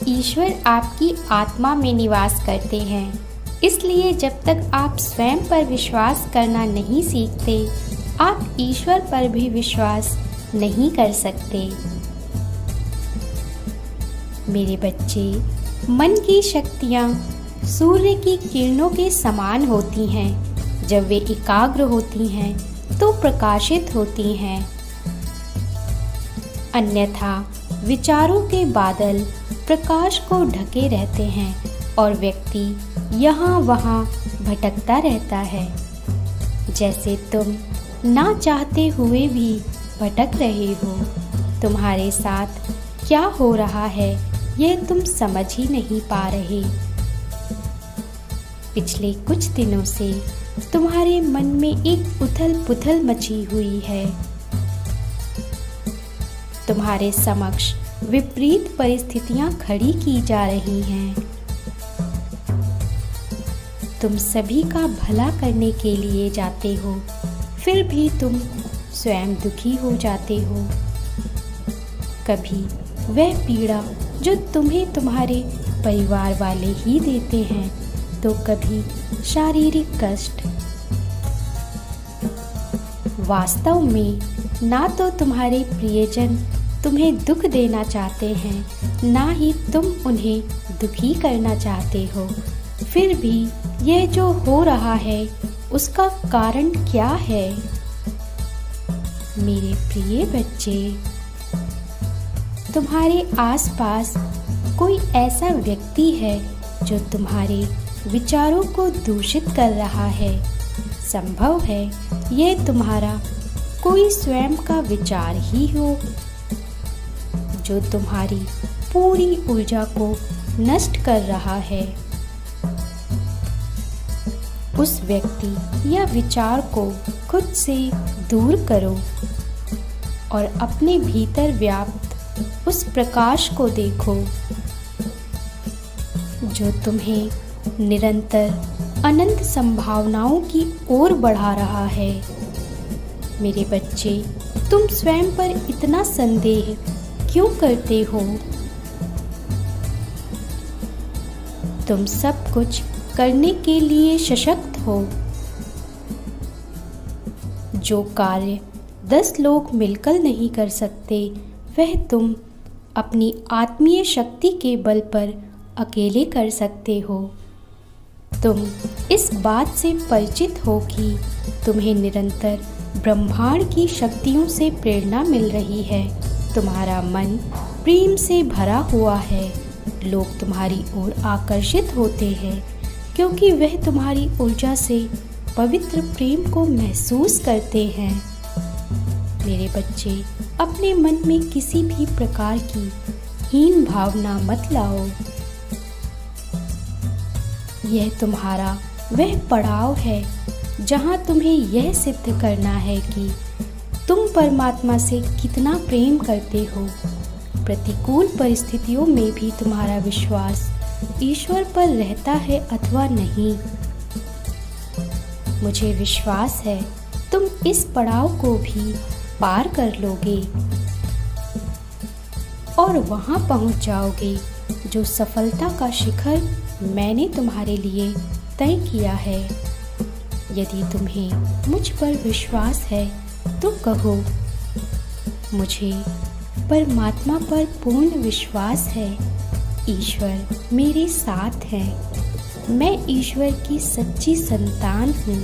ईश्वर आपकी आत्मा में निवास करते हैं, इसलिए जब तक आप स्वयं पर विश्वास करना नहीं सीखते, आप ईश्वर पर भी विश्वास नहीं कर सकते। मेरे बच्चे, मन की शक्तियाँ सूर्य की किरणों के समान होती हैं। जब वे एकाग्र होती हैं तो प्रकाशित होती हैं। अन्यथा विचारों के बादल प्रकाश को ढके रहते हैं और व्यक्ति यहाँ वहाँ भटकता रहता है। जैसे तुम ना चाहते हुए भी भटक रहे हो। तुम्हारे साथ क्या हो रहा है यह तुम समझ ही नहीं पा रहे। पिछले कुछ दिनों से तुम्हारे मन में एक उथल पुथल मची हुई है। तुम्हारे समक्ष विपरीत परिस्थितियां खड़ी की जा रही हैं। तुम सभी का भला करने के लिए जाते हो, फिर भी तुम स्वयं दुखी हो जाते हो। कभी वह पीड़ा जो तुम्हें तुम्हारे परिवार वाले ही देते हैं, तो कभी शारीरिक कष्ट। वास्तव में ना तो तुम्हारे प्रियजन तुम्हें दुख देना चाहते हैं, ना ही तुम उन्हें दुखी करना चाहते हो। फिर भी यह जो हो रहा है उसका कारण क्या है? मेरे प्रिय बच्चे, तुम्हारे आसपास कोई ऐसा व्यक्ति है जो तुम्हारे विचारों को दूषित कर रहा है। संभव है यह तुम्हारा कोई स्वयं का विचार ही हो जो तुम्हारी पूरी ऊर्जा को नष्ट कर रहा है। उस व्यक्ति या विचार को खुद से दूर करो और अपने भीतर व्याप्त उस प्रकाश को देखो जो तुम्हें निरंतर अनंत संभावनाओं की ओर बढ़ा रहा है। मेरे बच्चे, तुम स्वयं पर इतना संदेह क्यों करते हो? तुम सब कुछ करने के लिए सशक्त हो। जो कार्य 10 लोग मिलकर नहीं कर सकते, वह तुम अपनी आत्मीय शक्ति के बल पर अकेले कर सकते हो। तुम इस बात से परिचित हो कि तुम्हें निरंतर ब्रह्मांड की शक्तियों से प्रेरणा मिल रही है। तुम्हारा मन प्रेम से भरा हुआ है। लोग तुम्हारी ओर आकर्षित होते हैं क्योंकि वह तुम्हारी ऊर्जा से पवित्र प्रेम को महसूस करते हैं। मेरे बच्चे, अपने मन में किसी भी प्रकार की हीन भावना मत लाओ। यह तुम्हारा वह पड़ाव है जहाँ तुम्हें यह सिद्ध करना है कि तुम परमात्मा से कितना प्रेम करते हो। प्रतिकूल परिस्थितियों में भी तुम्हारा विश्वास ईश्वर पर रहता है अथवा नहीं। मुझे विश्वास है तुम इस पड़ाव को भी पार कर लोगे और वहां पहुंच जाओगे जो सफलता का शिखर मैंने तुम्हारे लिए तय किया है। यदि तुम्हें मुझ पर विश्वास है तो कहो, मुझे परमात्मा पर पूर्ण विश्वास है। ईश्वर मेरे साथ है। मैं ईश्वर की सच्ची संतान हूँ।